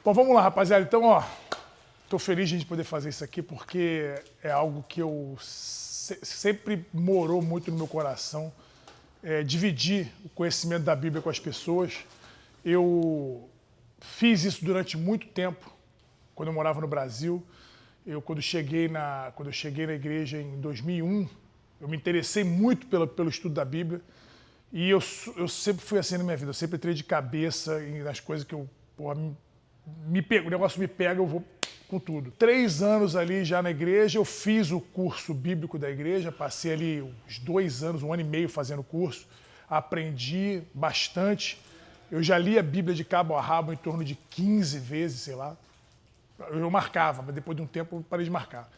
Bom, vamos lá, rapaziada. Então, ó, tô feliz de a gente poder fazer isso aqui porque é algo que eu sempre morou muito no meu coração. Dividir o conhecimento da Bíblia com as pessoas. Eu fiz isso durante muito tempo, quando eu morava no Brasil. Quando eu cheguei na igreja em 2001, eu me interessei muito pelo estudo da Bíblia. E eu sempre fui assim na minha vida. Eu sempre entrei de cabeça nas coisas que o negócio me pega, eu vou com tudo. 3 anos ali já na igreja, eu fiz o curso bíblico da igreja, passei ali uns 2 anos, 1 ano e meio fazendo o curso, aprendi bastante. Eu já li a Bíblia de cabo a rabo em torno de 15 vezes, sei lá. Eu marcava, mas depois de um tempo eu parei de marcar.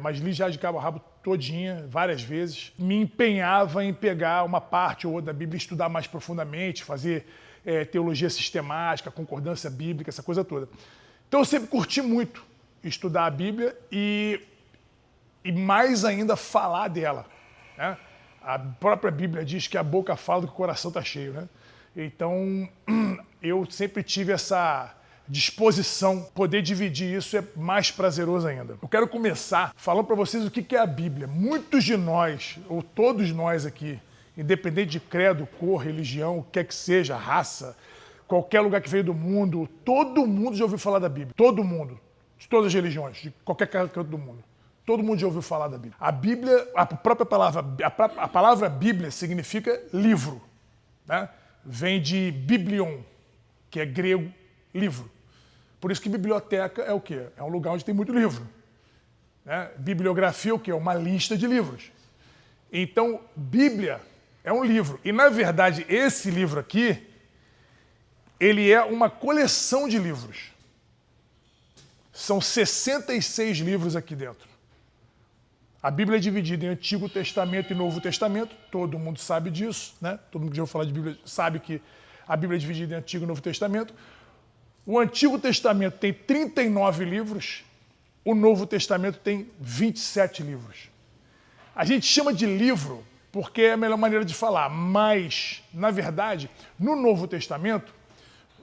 Mas li já de cabo a rabo todinha, várias vezes. Me empenhava em pegar uma parte ou outra da Bíblia e estudar mais profundamente, fazer teologia sistemática, concordância bíblica, essa coisa toda. Então eu sempre curti muito estudar a Bíblia e mais ainda falar dela, né? A própria Bíblia diz que a boca fala do que o coração está cheio, né? Então eu sempre tive essa disposição, poder dividir isso é mais prazeroso ainda. Eu quero começar falando para vocês o que é a Bíblia. Muitos de nós, ou todos nós aqui, independente de credo, cor, religião, o que quer que seja, raça, qualquer lugar que veio do mundo, todo mundo já ouviu falar da Bíblia. Todo mundo, de todas as religiões, de qualquer canto do mundo. Todo mundo já ouviu falar da Bíblia. A Bíblia, a própria palavra, a palavra Bíblia significa livro, né? Vem de biblion, que é grego, livro. Por isso que biblioteca é o quê? É um lugar onde tem muito livro. Né? Bibliografia é o quê? É uma lista de livros. Então, Bíblia é um livro. E, na verdade, esse livro aqui, ele é uma coleção de livros. São 66 livros aqui dentro. A Bíblia é dividida em Antigo Testamento e Novo Testamento. Todo mundo sabe disso, né? Todo mundo que já ouviu falar de Bíblia sabe que a Bíblia é dividida em Antigo e Novo Testamento. O Antigo Testamento tem 39 livros, o Novo Testamento tem 27 livros. A gente chama de livro porque é a melhor maneira de falar, mas, na verdade, no Novo Testamento,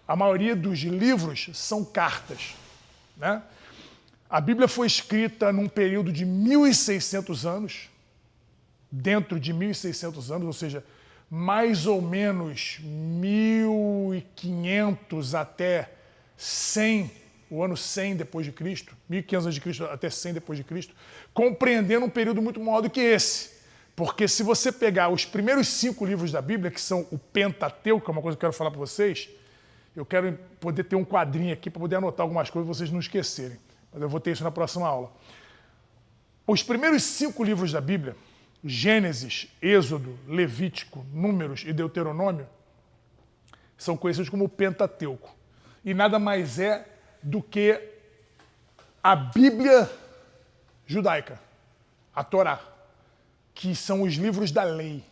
a maioria dos livros são cartas, né? A Bíblia foi escrita num período de 1.600 anos, dentro de 1.600 anos, ou seja, mais ou menos 1.500 até 100, o ano 100 depois de Cristo, 1.500 antes de Cristo até 100 depois de Cristo, compreendendo um período muito maior do que esse. Porque se você pegar os primeiros 5 livros da Bíblia, que são o Pentateuco, que é uma coisa que eu quero falar para vocês, eu quero poder ter um quadrinho aqui para poder anotar algumas coisas e vocês não esquecerem. Mas eu vou ter isso na próxima aula. Os primeiros 5 livros da Bíblia, Gênesis, Êxodo, Levítico, Números e Deuteronômio, são conhecidos como o Pentateuco. E nada mais é do que a Bíblia judaica, a Torá, que são os livros da lei,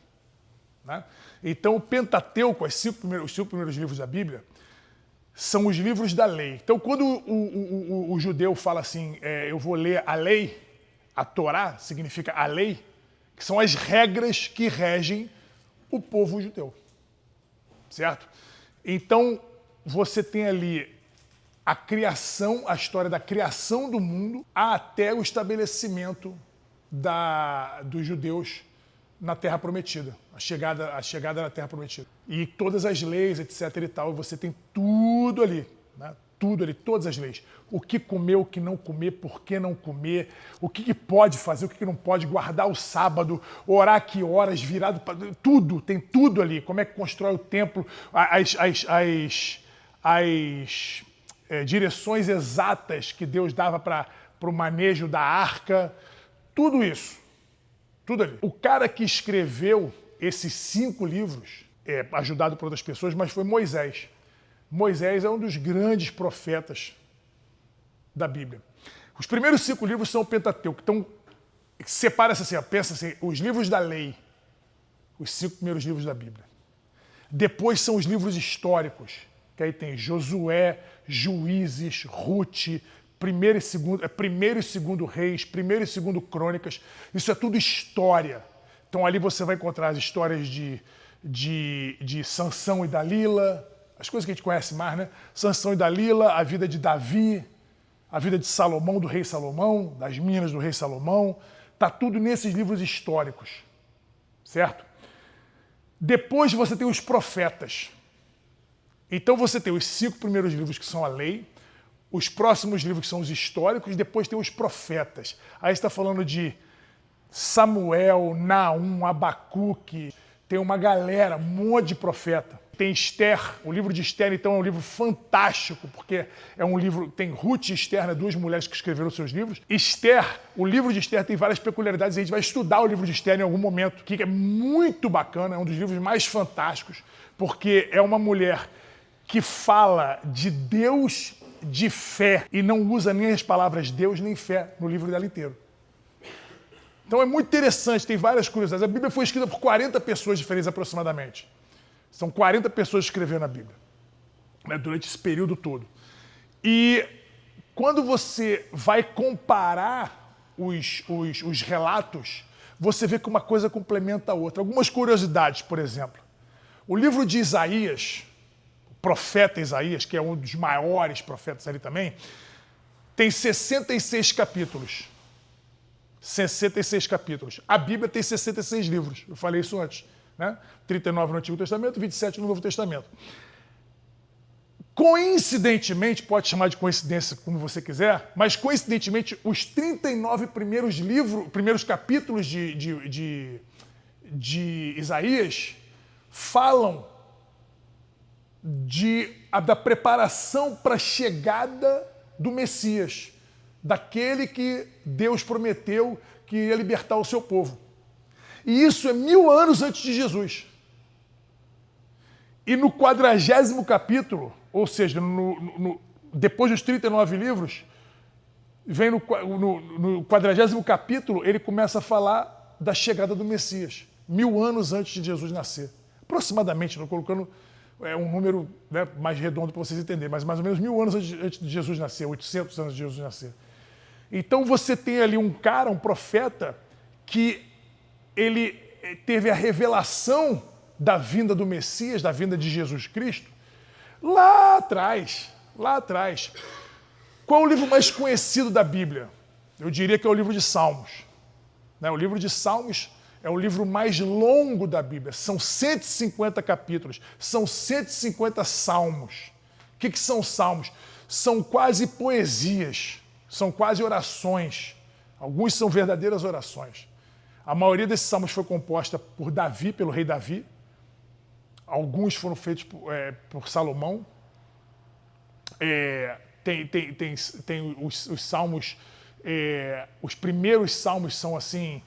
né? Então o Pentateuco, os 5 primeiros livros da Bíblia, são os livros da lei. Então quando o judeu fala assim, eu vou ler a lei, a Torá significa a lei, que são as regras que regem o povo judeu, certo? Então você tem ali a criação, a história da criação do mundo até o estabelecimento dos judeus na Terra Prometida, a chegada na Terra Prometida. E todas as leis, etc. e tal, você tem tudo ali, né? Tudo ali, todas as leis. O que comer, o que não comer, por que não comer, o que pode fazer, o que não pode, guardar o sábado, orar que horas, virado para... Tudo, tem tudo ali. Como é que constrói o templo, as direções exatas que Deus dava para o manejo da arca, tudo isso. Tudo ali. O cara que escreveu esses 5 livros, ajudado por outras pessoas, mas foi Moisés. Moisés é um dos grandes profetas da Bíblia. Os primeiros 5 livros são o Pentateuco. Então, separa-se assim, pensa assim, os livros da lei, os 5 primeiros livros da Bíblia. Depois são os livros históricos, que aí tem Josué, Juízes, Rute, primeiro e segundo Reis, primeiro e segundo Crônicas. Isso é tudo história. Então ali você vai encontrar as histórias de Sansão e Dalila, as coisas que a gente conhece mais, né? Sansão e Dalila, a vida de Davi, a vida de Salomão, do rei Salomão, das minas do rei Salomão. Está tudo nesses livros históricos, certo? Depois você tem os profetas. Então você tem os 5 primeiros livros que são a lei, os próximos livros que são os históricos, depois tem os profetas. Aí está falando de Samuel, Naum, Abacuque, tem uma galera, um monte de profeta. Tem Esther, o livro de Esther, então, é um livro fantástico, porque é um livro, tem Ruth e Esther, né, 2 mulheres que escreveram seus livros. Esther, o livro de Esther tem várias peculiaridades, e a gente vai estudar o livro de Esther em algum momento, que é muito bacana, é um dos livros mais fantásticos, porque é uma mulher que fala de Deus, de fé, e não usa nem as palavras Deus nem fé no livro dela inteiro. Então é muito interessante, tem várias curiosidades. A Bíblia foi escrita por 40 pessoas diferentes aproximadamente. São 40 pessoas que escreveram a Bíblia, né, durante esse período todo. E quando você vai comparar os relatos, você vê que uma coisa complementa a outra. Algumas curiosidades, por exemplo. O livro de Isaías, o profeta Isaías, que é um dos maiores profetas ali também, tem 66 capítulos. 66 capítulos. A Bíblia tem 66 livros. Eu falei isso antes. Né? 39 no Antigo Testamento, 27 no Novo Testamento. Coincidentemente, pode chamar de coincidência como você quiser, mas coincidentemente os 39 primeiros capítulos de Isaías falam da preparação para a chegada do Messias, daquele que Deus prometeu que ia libertar o seu povo. E isso é 1000 anos antes de Jesus. E no 40º capítulo, ou seja, depois dos 39 livros, vem no 40º capítulo, ele começa a falar da chegada do Messias. 1000 anos antes de Jesus nascer. Aproximadamente, estou colocando um número, né, mais redondo para vocês entenderem, mas mais ou menos 1000 anos antes de Jesus nascer, 800 anos de Jesus nascer. Então você tem ali um cara, um profeta, que ele teve a revelação da vinda do Messias, da vinda de Jesus Cristo, lá atrás. Qual é o livro mais conhecido da Bíblia? Eu diria que é o livro de Salmos. O livro de Salmos é o livro mais longo da Bíblia. São 150 capítulos, são 150 salmos. O que são salmos? São quase poesias, são quase orações. Alguns são verdadeiras orações. A maioria desses salmos foi composta por Davi, pelo rei Davi. Alguns foram feitos por Salomão. Tem os salmos, os primeiros salmos são assim,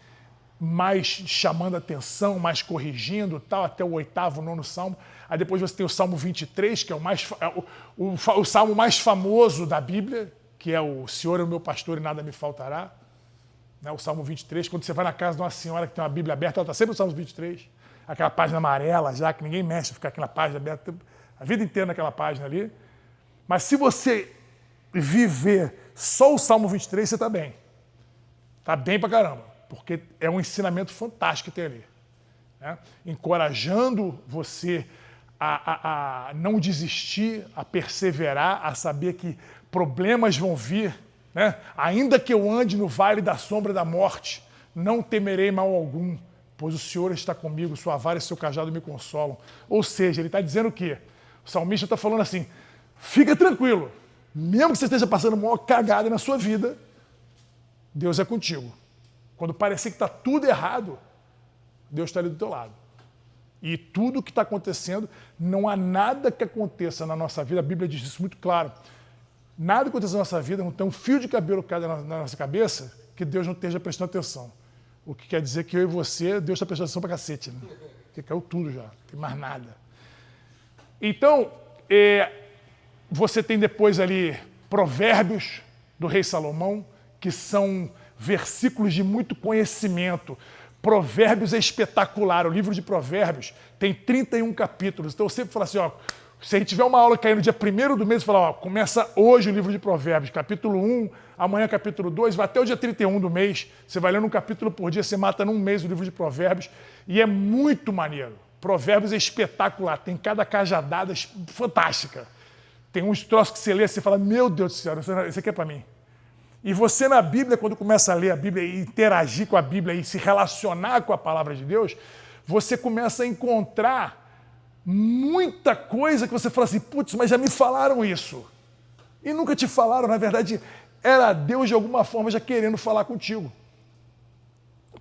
mais chamando a atenção, mais corrigindo, tal, até o 8º, 9º salmo. Aí depois você tem o Salmo 23, que é o salmo mais famoso da Bíblia, que é o Senhor é o meu pastor e nada me faltará. O Salmo 23, quando você vai na casa de uma senhora que tem uma Bíblia aberta, ela está sempre no Salmo 23, aquela página amarela já, que ninguém mexe, fica aquela página aberta a vida inteira naquela página ali. Mas se você viver só o Salmo 23, você está bem. Está bem pra caramba, porque é um ensinamento fantástico que tem ali. Né? Encorajando você a não desistir, a perseverar, a saber que problemas vão vir. Né? Ainda que eu ande no vale da sombra da morte, não temerei mal algum, pois o Senhor está comigo, sua vara e seu cajado me consolam. Ou seja, ele está dizendo o quê? O salmista está falando assim, fica tranquilo, mesmo que você esteja passando uma cagada na sua vida, Deus é contigo. Quando parecer que está tudo errado, Deus está ali do teu lado. E tudo que está acontecendo, não há nada que aconteça na nossa vida, a Bíblia diz isso muito claro, nada que aconteça na nossa vida, não tem um fio de cabelo caído na nossa cabeça que Deus não esteja prestando atenção. O que quer dizer que eu e você, Deus está prestando atenção pra cacete. Né? Porque caiu tudo já, não tem mais nada. Então, você tem depois ali Provérbios do rei Salomão, que são versículos de muito conhecimento. Provérbios é espetacular. O livro de Provérbios tem 31 capítulos. Então eu sempre falo assim, ó, se a gente tiver uma aula caindo no dia 1º do mês, fala, ó, começa hoje o livro de Provérbios, capítulo 1, amanhã capítulo 2, vai até o dia 31 do mês, você vai lendo um capítulo por dia, você mata num mês o livro de Provérbios, e é muito maneiro. Provérbios é espetacular, tem cada cajadada fantástica. Tem uns troços que você lê e você fala, meu Deus do céu, isso aqui é para mim. E você na Bíblia, quando começa a ler a Bíblia e interagir com a Bíblia e se relacionar com a palavra de Deus, você começa a encontrar muita coisa que você fala assim, putz, mas já me falaram isso. E nunca te falaram, na verdade, era Deus de alguma forma já querendo falar contigo.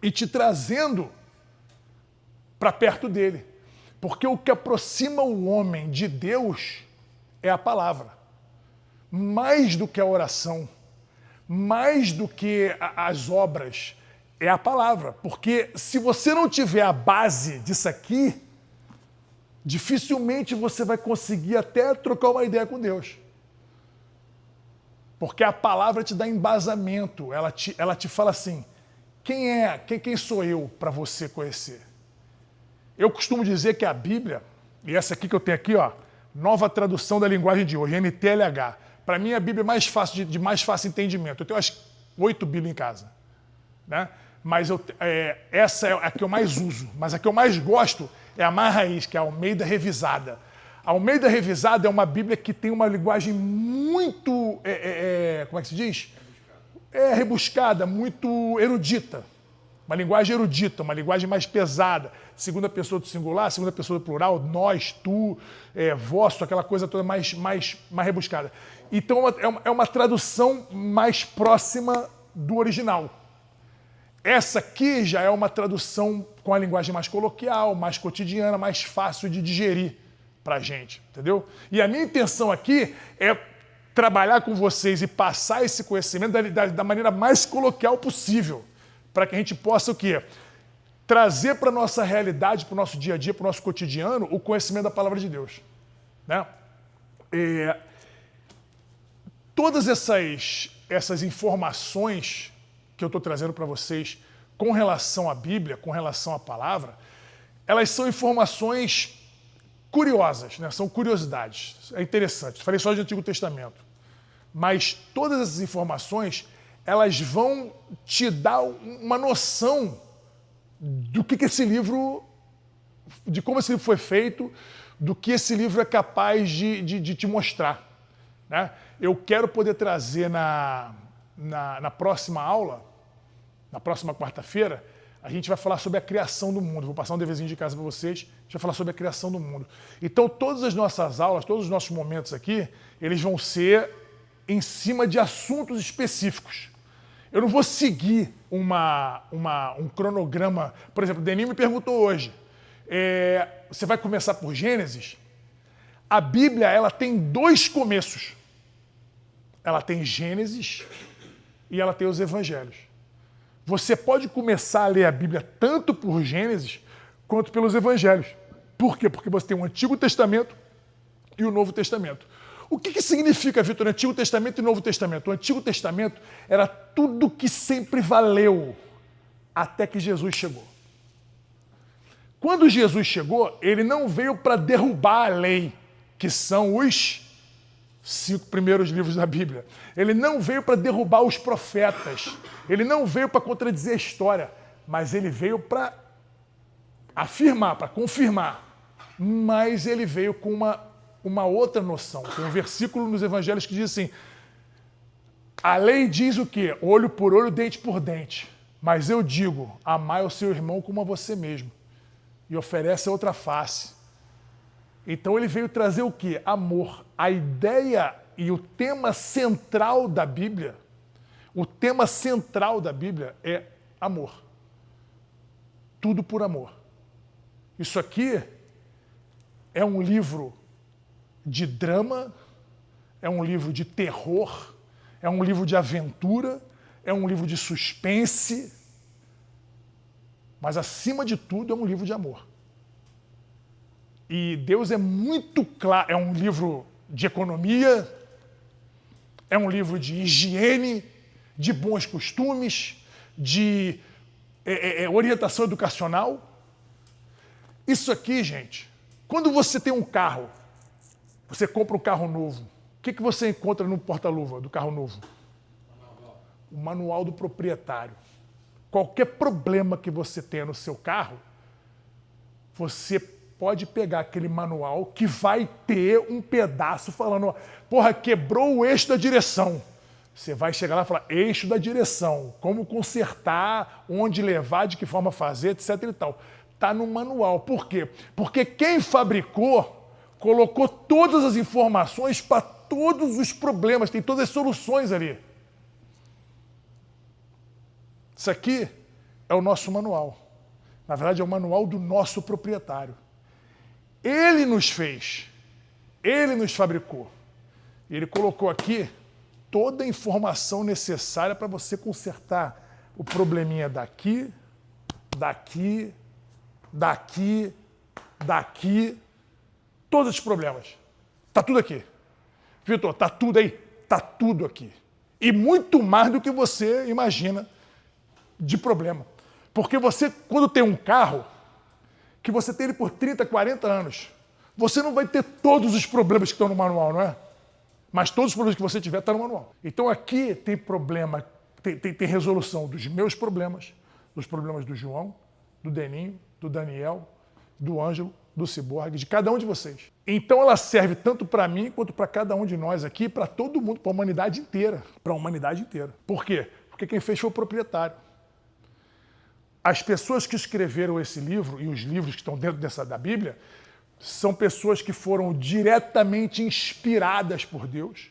E te trazendo para perto dele. Porque o que aproxima o homem de Deus é a palavra. Mais do que a oração, mais do que as obras, é a palavra. Porque se você não tiver a base disso aqui, dificilmente você vai conseguir até trocar uma ideia com Deus. Porque a palavra te dá embasamento, ela te fala assim, quem sou eu para você conhecer? Eu costumo dizer que a Bíblia, e essa aqui que eu tenho aqui, ó, nova tradução da linguagem de hoje, NTLH, para mim a Bíblia é mais fácil, de mais fácil entendimento. Eu tenho umas 8 Bíblias em casa, né? Mas essa é a que eu mais uso, mas a que eu mais gosto é a mais raiz, que é a Almeida Revisada. A Almeida Revisada é uma Bíblia que tem uma linguagem muito, como é que se diz? Rebuscada, muito erudita. Uma linguagem erudita, uma linguagem mais pesada. Segunda pessoa do singular, segunda pessoa do plural, nós, tu, vosso, aquela coisa toda mais rebuscada. Então é uma tradução mais próxima do original. Essa aqui já é uma tradução com a linguagem mais coloquial, mais cotidiana, mais fácil de digerir para a gente, entendeu? E a minha intenção aqui é trabalhar com vocês e passar esse conhecimento da maneira mais coloquial possível, para que a gente possa o quê? Trazer para a nossa realidade, para o nosso dia a dia, para o nosso cotidiano, o conhecimento da palavra de Deus. Né? Todas essas informações que eu estou trazendo para vocês com relação à Bíblia, com relação à palavra, elas são informações curiosas, né? São curiosidades. É interessante. Falei só de Antigo Testamento. Mas todas essas informações, elas vão te dar uma noção do que esse livro, de como esse livro foi feito, do que esse livro é capaz de te mostrar. Né? Eu quero poder trazer na próxima aula, na próxima quarta-feira, a gente vai falar sobre a criação do mundo. Vou passar um deverzinho de casa para vocês, a gente vai falar sobre a criação do mundo. Então, todas as nossas aulas, todos os nossos momentos aqui, eles vão ser em cima de assuntos específicos. Eu não vou seguir um cronograma. Por exemplo, o Denis me perguntou hoje, você vai começar por Gênesis? A Bíblia, ela tem 2 começos. Ela tem Gênesis e ela tem os Evangelhos. Você pode começar a ler a Bíblia tanto por Gênesis quanto pelos Evangelhos. Por quê? Porque você tem o Antigo Testamento e o Novo Testamento. O que significa, Vitor, Antigo Testamento e Novo Testamento? O Antigo Testamento era tudo que sempre valeu até que Jesus chegou. Quando Jesus chegou, ele não veio para derrubar a lei, que são os 5 primeiros livros da Bíblia. Ele não veio para derrubar os profetas. Ele não veio para contradizer a história, mas ele veio para afirmar, para confirmar. Mas ele veio com uma outra noção. Tem um versículo nos evangelhos que diz assim, a lei diz o quê? Olho por olho, dente por dente. Mas eu digo, amai o seu irmão como a você mesmo. E oferece a outra face. Então ele veio trazer o quê? Amor. A ideia e o tema central da Bíblia, é amor. Tudo por amor. Isso aqui é um livro de drama, é um livro de terror, é um livro de aventura, é um livro de suspense, mas acima de tudo é um livro de amor. E Deus é muito claro, é um livro de economia, é um livro de higiene, de bons costumes, de orientação educacional. Isso aqui, gente, quando você tem um carro, você compra um carro novo, o que você encontra no porta-luva do carro novo? O manual do proprietário. Qualquer problema que você tenha no seu carro, você pode pegar aquele manual que vai ter um pedaço falando, porra, quebrou o eixo da direção. Você vai chegar lá e falar, eixo da direção, como consertar, onde levar, de que forma fazer, etc e tal. Está no manual. Por quê? Porque quem fabricou colocou todas as informações para todos os problemas, tem todas as soluções ali. Isso aqui é o nosso manual. Na verdade, é o manual do nosso proprietário. Ele nos fez, ele nos fabricou. E ele colocou aqui toda a informação necessária para você consertar o probleminha daqui, daqui, daqui, daqui, todos os problemas. Tá tudo aqui. Vitor, tá tudo aí? Tá tudo aqui. E muito mais do que você imagina de problema. Porque você, quando tem um carro, que você tem ele por 30, 40 anos, você não vai ter todos os problemas que estão no manual, não é? Mas todos os problemas que você tiver estão no manual. Então aqui tem problema, tem resolução dos meus problemas, dos problemas do João, do Deninho, do Daniel, do Ângelo, do Ciborgue, de cada um de vocês. Então ela serve tanto para mim quanto para cada um de nós aqui, para todo mundo, para a humanidade inteira. Para a humanidade inteira. Por quê? Porque quem fez foi o proprietário. As pessoas que escreveram esse livro e os livros que estão dentro da Bíblia são pessoas que foram diretamente inspiradas por Deus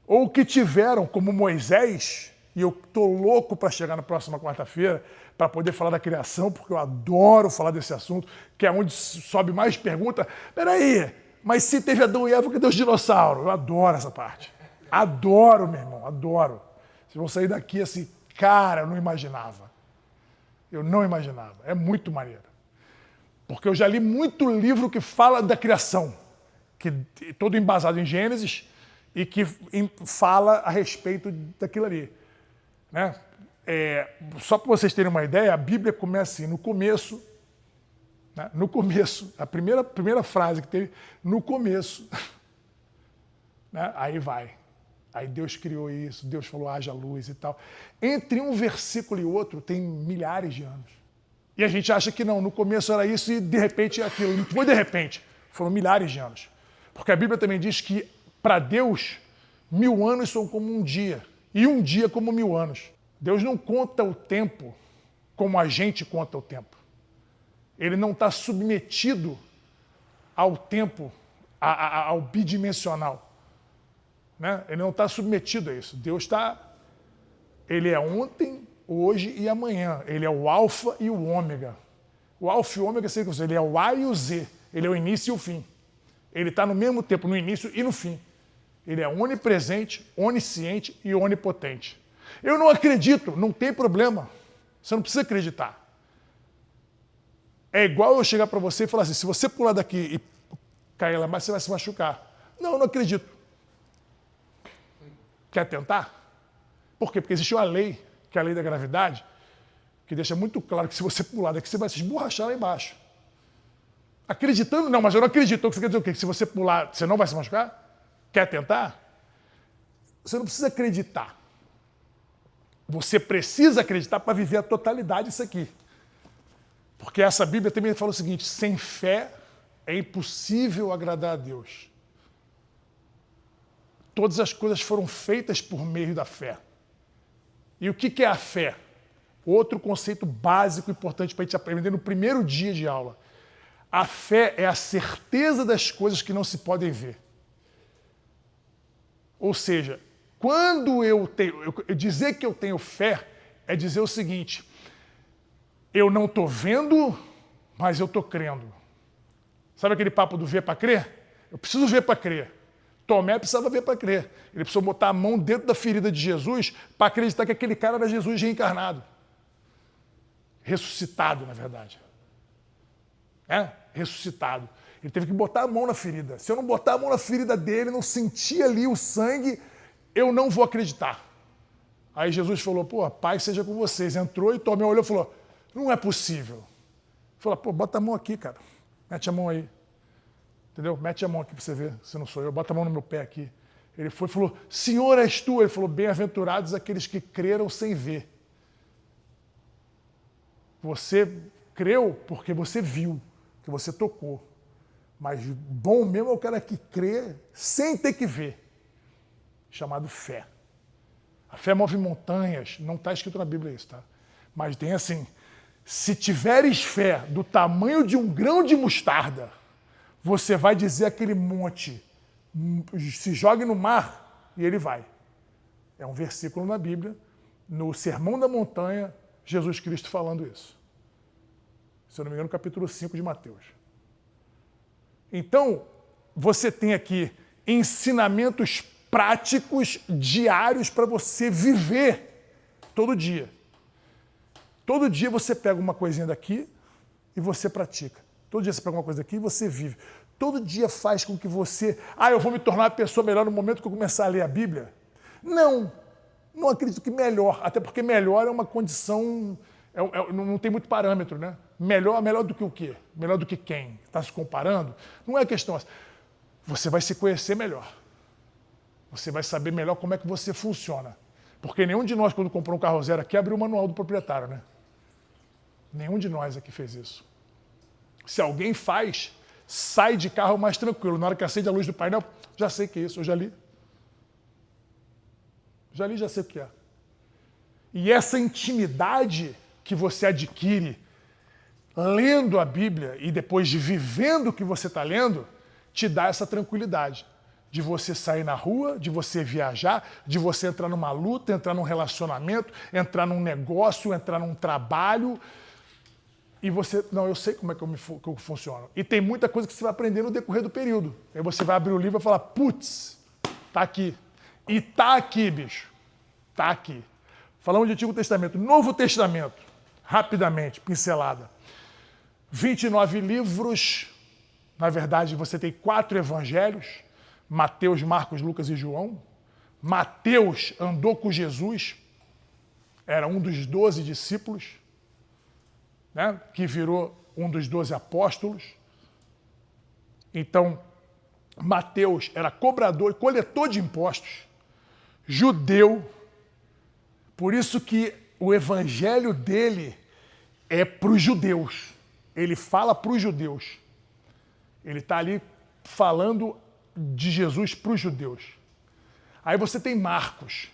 ou que tiveram, como Moisés, e eu estou louco para chegar na próxima quarta-feira para poder falar da criação, porque eu adoro falar desse assunto, que é onde sobe mais pergunta. Peraí, mas se teve Adão e Eva, cadê os dinossauros? Eu adoro essa parte. Adoro, meu irmão, adoro. Vocês vão sair daqui assim, cara, eu não imaginava. Eu não imaginava. É muito maneiro. Porque eu já li muito livro que fala da criação, que todo embasado em Gênesis e que fala a respeito daquilo ali. Né? Só para vocês terem uma ideia, a Bíblia começa assim, no começo, né? No começo, a primeira frase que teve, no começo. Né? Aí vai. Aí Deus criou isso, Deus falou, haja luz e tal. Entre um versículo e outro tem milhares de anos. E a gente acha que não, no começo era isso e de repente é aquilo. Não foi de repente, foram milhares de anos. Porque a Bíblia também diz que para Deus, 1000 anos são como um dia. E um dia como 1000 anos. Deus não conta o tempo como a gente conta o tempo. Ele não está submetido ao tempo, ao bidimensional. Né? Ele não está submetido a isso. Deus está... Ele é ontem, hoje e amanhã. Ele é o alfa e o ômega. O alfa e o ômega, ele é o A e o Z. Ele é o início e o fim. Ele está no mesmo tempo, no início e no fim. Ele é onipresente, onisciente e onipotente. Eu não acredito, não tem problema. Você não precisa acreditar. É igual eu chegar para você e falar assim, se você pular daqui e cair lá embaixo, você vai se machucar. Não, eu não acredito. Quer tentar? Por quê? Porque existe uma lei, que é a lei da gravidade, que deixa muito claro que se você pular daqui, você vai se esborrachar lá embaixo. Acreditando? Não, mas eu não acredito. Então, você quer dizer o quê? Que se você pular, você não vai se machucar? Quer tentar? Você não precisa acreditar. Você precisa acreditar para viver a totalidade disso aqui. Porque essa Bíblia também fala o seguinte, sem fé é impossível agradar a Deus. Todas as coisas foram feitas por meio da fé. E o que é a fé? Outro conceito básico importante para a gente aprender no primeiro dia de aula. A fé é a certeza das coisas que não se podem ver. Ou seja, quando dizer que eu tenho fé é dizer o seguinte, eu não estou vendo, mas eu estou crendo. Sabe aquele papo do ver para crer? Eu preciso ver para crer. Tomé precisava ver para crer. Ele precisou botar a mão dentro da ferida de Jesus para acreditar que aquele cara era Jesus reencarnado. Ressuscitado, na verdade. Ressuscitado. Ele teve que botar a mão na ferida. Se eu não botar a mão na ferida dele, não sentir ali o sangue, eu não vou acreditar. Aí Jesus falou, pô, paz seja com vocês. Entrou e Tomé olhou e falou, não é possível. Falou, pô, bota a mão aqui, cara. Mete a mão aí. Entendeu? Mete a mão aqui para você ver se não sou eu. Bota a mão no meu pé aqui. Ele foi e falou, Senhor, és tu. Ele falou, bem-aventurados aqueles que creram sem ver. Você creu porque você viu, que você tocou. Mas bom mesmo é o cara que crê sem ter que ver, chamado fé. A fé move montanhas, não está escrito na Bíblia isso, tá? Mas tem assim, se tiveres fé do tamanho de um grão de mostarda, você vai dizer aquele monte, se jogue no mar e ele vai. É um versículo na Bíblia, no Sermão da Montanha, Jesus Cristo falando isso. Se eu não me engano, capítulo 5 de Mateus. Então, você tem aqui ensinamentos práticos diários para você viver todo dia. Todo dia você pega uma coisinha daqui e você pratica. Todo dia você pega uma coisa daqui e você vive. Todo dia faz com que você... eu vou me tornar uma pessoa melhor no momento que eu começar a ler a Bíblia? Não acredito que melhor, até porque melhor é uma condição... não tem muito parâmetro, né? Melhor do que o quê? Melhor do que quem? Está se comparando? Não é questão assim. Você vai se conhecer melhor. Você vai saber melhor como é que você funciona. Porque nenhum de nós, quando comprou um carro zero aqui, abriu o manual do proprietário, né? Nenhum de nós aqui fez isso. Se alguém faz, sai de carro mais tranquilo. Na hora que acende a luz do painel, já sei o que é isso, eu já li. Já sei o que é. E essa intimidade que você adquire lendo a Bíblia e depois de vivendo o que você está lendo, te dá essa tranquilidade de você sair na rua, de você viajar, de você entrar numa luta, entrar num relacionamento, entrar num negócio, entrar num trabalho. E você, eu sei como é que eu funciono. E tem muita coisa que você vai aprender no decorrer do período. Aí você vai abrir o livro e vai falar, putz, tá aqui. E tá aqui, bicho. Tá aqui. Falamos de Antigo Testamento. Novo Testamento, rapidamente, pincelada. 29 livros. Na verdade, você tem 4 evangelhos. Mateus, Marcos, Lucas e João. Mateus andou com Jesus. Era um dos 12 discípulos. Né, que virou um dos 12 apóstolos. Então, Mateus era cobrador e coletor de impostos, judeu, por isso que o evangelho dele é para os judeus. Ele fala para os judeus. Ele está ali falando de Jesus para os judeus. Aí você tem Marcos.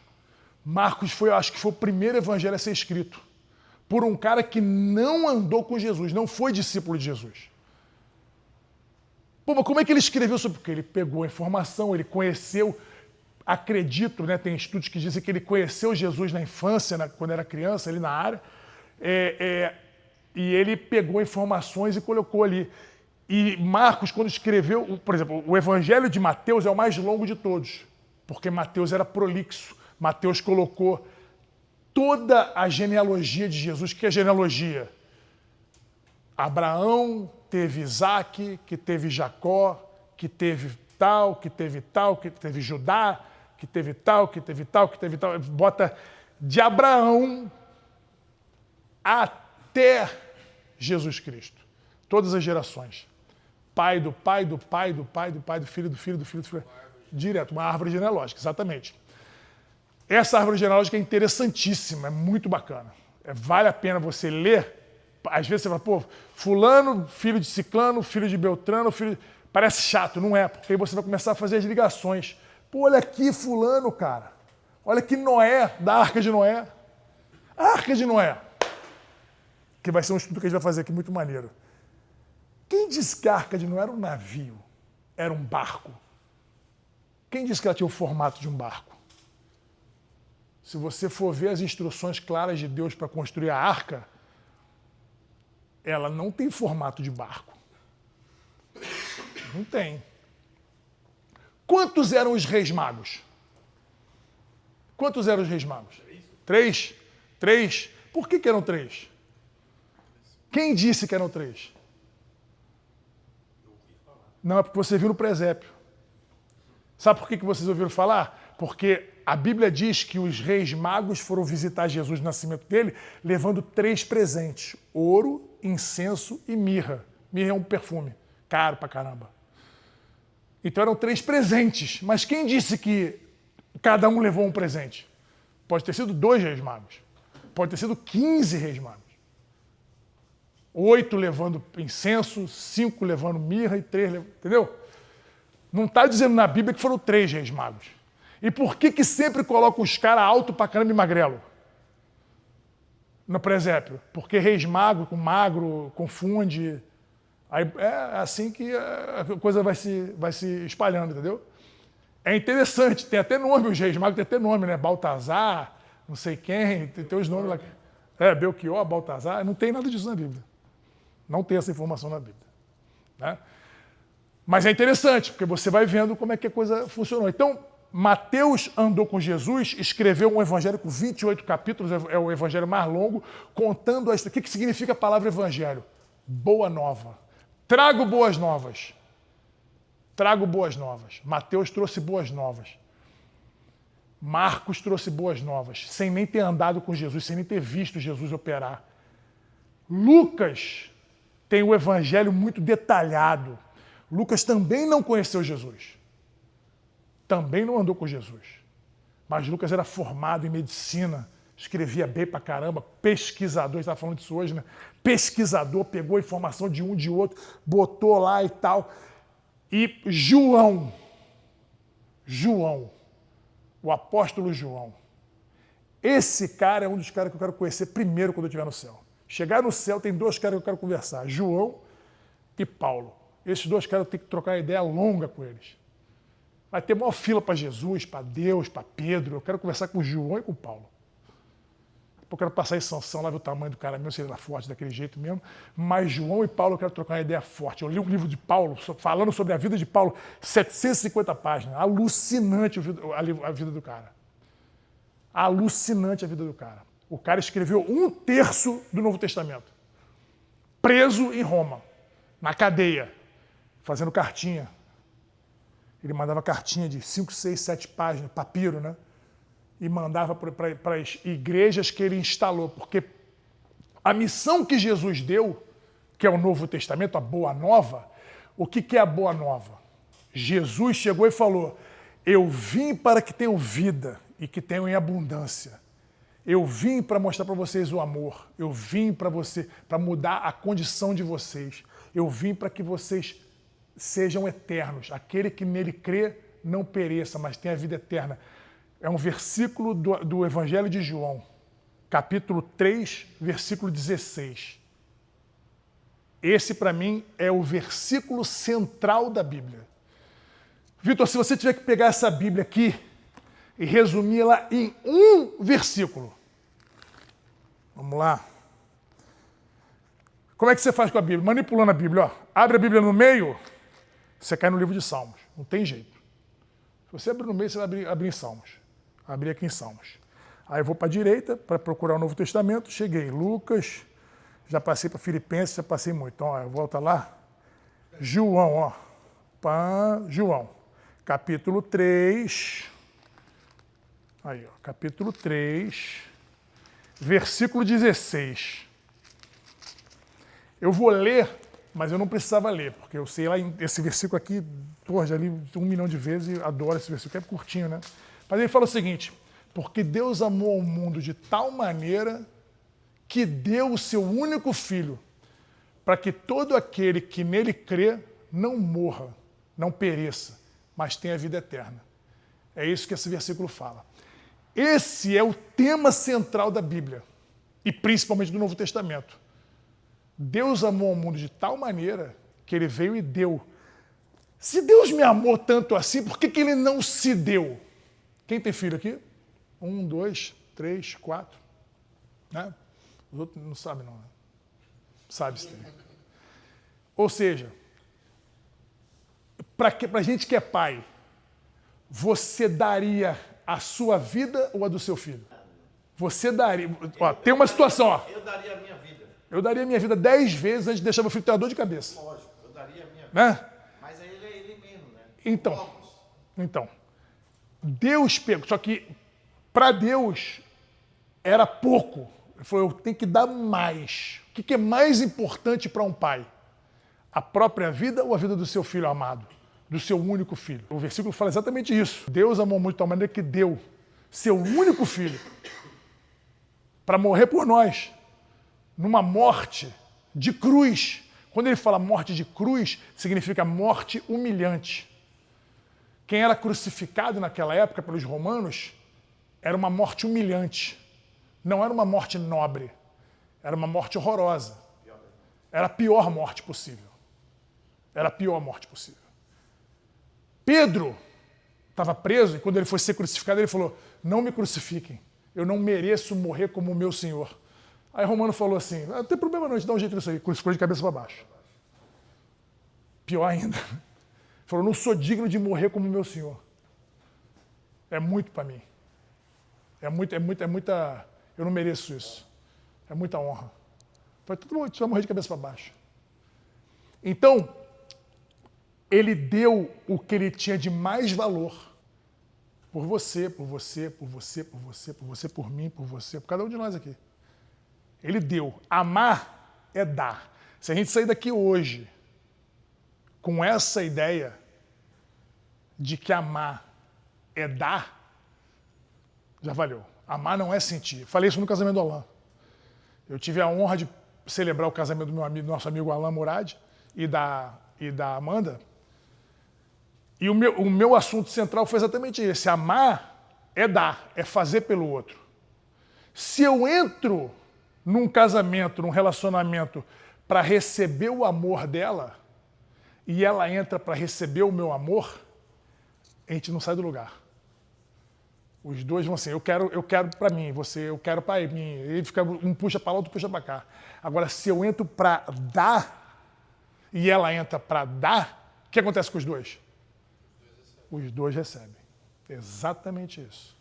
Marcos foi, eu acho que foi o primeiro evangelho a ser escrito por um cara que não andou com Jesus, não foi discípulo de Jesus. Pô, mas como é que ele escreveu sobre? Porque ele pegou a informação, ele conheceu, acredito, né, tem estudos que dizem que ele conheceu Jesus na infância, quando era criança, ali na área, e ele pegou informações e colocou ali. E Marcos, quando escreveu, por exemplo, o Evangelho de Mateus é o mais longo de todos, porque Mateus era prolixo. Mateus colocou toda a genealogia de Jesus. Que é genealogia? Abraão teve Isaac, que teve Jacó, que teve tal, que teve tal, que teve Judá, que teve tal, que teve tal, que teve tal. Bota de Abraão até Jesus Cristo. Todas as gerações. Pai do pai, do pai, do pai, do pai, do filho, do filho, do filho, do filho. Direto, uma árvore genealógica, exatamente. Essa árvore genealógica é interessantíssima, é muito bacana. Vale a pena você ler. Às vezes você fala, pô, fulano, filho de ciclano, filho de beltrano, filho... Parece chato, não é? Porque aí você vai começar a fazer as ligações. Pô, olha aqui fulano, cara. Olha aqui Noé, da Arca de Noé. A Arca de Noé. Que vai ser um estudo que a gente vai fazer aqui muito maneiro. Quem disse que a Arca de Noé era um navio? Era um barco? Quem disse que ela tinha o formato de um barco? Se você for ver as instruções claras de Deus para construir a arca, ela não tem formato de barco. Não tem. Quantos eram os reis magos? Quantos eram os reis magos? 3? 3? Por que eram 3? Quem disse que eram 3? Não, é porque você viu no presépio. Sabe por que vocês ouviram falar? Porque a Bíblia diz que os reis magos foram visitar Jesus no nascimento dele, levando 3 presentes: ouro, incenso e mirra. Mirra é um perfume, caro pra caramba. Então eram 3 presentes. Mas quem disse que cada um levou um presente? Pode ter sido 2 reis magos. Pode ter sido 15 reis magos. 8 levando incenso, 5 levando mirra e 3 levando... Entendeu? Não está dizendo na Bíblia que foram 3 reis magos. E por que sempre colocam os caras alto pra caramba e magrelo? No presépio. Porque reis magos com magro confunde. Aí é assim que a coisa vai se espalhando, entendeu? É interessante, tem até nome, os reis magos tem até nome, né? Baltazar, não sei quem, tem os nomes lá. Belchior, Baltazar, não tem nada disso na Bíblia. Não tem essa informação na Bíblia. Né? Mas é interessante, porque você vai vendo como é que a coisa funcionou. Então, Mateus andou com Jesus, escreveu um evangelho com 28 capítulos, é o evangelho mais longo, contando a história. O que significa a palavra evangelho? Boa nova. Trago boas novas. Trago boas novas. Mateus trouxe boas novas. Marcos trouxe boas novas, sem nem ter andado com Jesus, sem nem ter visto Jesus operar. Lucas tem o evangelho muito detalhado. Lucas também não conheceu Jesus. Também não andou com Jesus. Mas Lucas era formado em medicina, escrevia bem pra caramba, pesquisador, a gente estava falando disso hoje, né? Pesquisador, pegou a informação de um de outro, botou lá e tal. E João, o apóstolo João, esse cara é um dos caras que eu quero conhecer primeiro quando eu estiver no céu. Chegar no céu tem 2 caras que eu quero conversar, João e Paulo. Esses 2 caras eu tenho que trocar uma ideia longa com eles. Vai ter maior fila para Jesus, para Deus, para Pedro. Eu quero conversar com o João e com o Paulo. Eu quero passar em Sansão, lá ver o tamanho do cara mesmo, se ele era forte daquele jeito mesmo. Mas João e Paulo eu quero trocar uma ideia forte. Eu li um livro de Paulo, falando sobre a vida de Paulo, 750 páginas. Alucinante a vida do cara. Alucinante a vida do cara. O cara escreveu 1/3 do Novo Testamento. Preso em Roma, na cadeia, fazendo cartinha. Ele mandava cartinha de 5, 6, 7 páginas, papiro, né? E mandava para as igrejas que ele instalou, porque a missão que Jesus deu, que é o Novo Testamento, a Boa Nova, o que é a Boa Nova? Jesus chegou e falou: eu vim para que tenham vida e que tenham em abundância. Eu vim para mostrar para vocês o amor. Eu vim para mudar a condição de vocês. Eu vim para que vocês sejam eternos. Aquele que nele crê não pereça, mas tenha vida eterna. É um versículo do Evangelho de João, capítulo 3, versículo 16. Esse, para mim, é o versículo central da Bíblia. Vitor, se você tiver que pegar essa Bíblia aqui e resumi-la em um versículo. Vamos lá. Como é que você faz com a Bíblia? Manipulando a Bíblia. Ó. Abre a Bíblia no meio, você cai no livro de Salmos. Não tem jeito. Se você abrir no meio, você vai abrir em Salmos. Abri aqui em Salmos. Aí eu vou para a direita para procurar o Novo Testamento. Cheguei. Lucas. Já passei para Filipenses, já passei muito. Então, ó, volta lá. João, ó. João. Capítulo 3. Aí, ó. Capítulo 3. Versículo 16. Eu vou ler, mas eu não precisava ler, porque eu sei lá, esse versículo aqui, pô, já li 1 milhão de vezes e adoro esse versículo, que é curtinho, né? Mas ele fala o seguinte: porque Deus amou o mundo de tal maneira que deu o seu único filho, para que todo aquele que nele crê não morra, não pereça, mas tenha vida eterna. É isso que esse versículo fala. Esse é o tema central da Bíblia, e principalmente do Novo Testamento. Deus amou o mundo de tal maneira que ele veio e deu. Se Deus me amou tanto assim, por que ele não se deu? Quem tem filho aqui? 1, 2, 3, 4. Né? Os outros não sabem, não. Né? Sabe se tem. Ou seja, para a gente que é pai, você daria a sua vida ou a do seu filho? Você daria... Ó, tem uma situação, ó. Eu daria a minha vida. Eu daria a minha vida 10 vezes antes de deixar meu filho ter uma dor de cabeça. Lógico, eu daria a minha vida. Né? Mas aí ele é ele mesmo, né? Então, Deus pegou, só que para Deus era pouco. Ele falou, eu tenho que dar mais. O que é mais importante para um pai? A própria vida ou a vida do seu filho amado? Do seu único filho? O versículo fala exatamente isso. Deus amou muito de tal maneira que deu seu único filho para morrer por nós, numa morte de cruz. Quando ele fala morte de cruz, significa morte humilhante. Quem era crucificado naquela época pelos romanos era uma morte humilhante. Não era uma morte nobre. Era uma morte horrorosa. Era a pior morte possível. Era a pior morte possível. Pedro estava preso e quando ele foi ser crucificado, ele falou: não me crucifiquem. Eu não mereço morrer como o meu Senhor. Aí o Romano falou assim: não tem problema não, a gente dá um jeito nisso aí. Crucificou de cabeça para baixo. Pior ainda. Falou: não sou digno de morrer como o meu Senhor. É muito para mim. É muita... Eu não mereço isso. É muita honra. Falei: tudo bom, você vai morrer de cabeça para baixo. Então, ele deu o que ele tinha de mais valor por você, por você, por você, por você, por você, por mim, por você, por cada um de nós aqui. Ele deu. Amar é dar. Se a gente sair daqui hoje com essa ideia de que amar é dar, já valeu. Amar não é sentir. Falei isso no casamento do Alain. Eu tive a honra de celebrar o casamento do meu amigo, nosso amigo Alain Murad e da Amanda. E o meu assunto central foi exatamente esse. Amar é dar, é fazer pelo outro. Se eu entro num casamento, num relacionamento, para receber o amor dela, e ela entra para receber o meu amor, a gente não sai do lugar. Os dois vão assim: eu quero para mim, eu quero para mim. Ele fica, um puxa para lá, outro puxa para cá. Agora, se eu entro para dar, e ela entra para dar, o que acontece com os dois? Os dois recebem. Exatamente isso.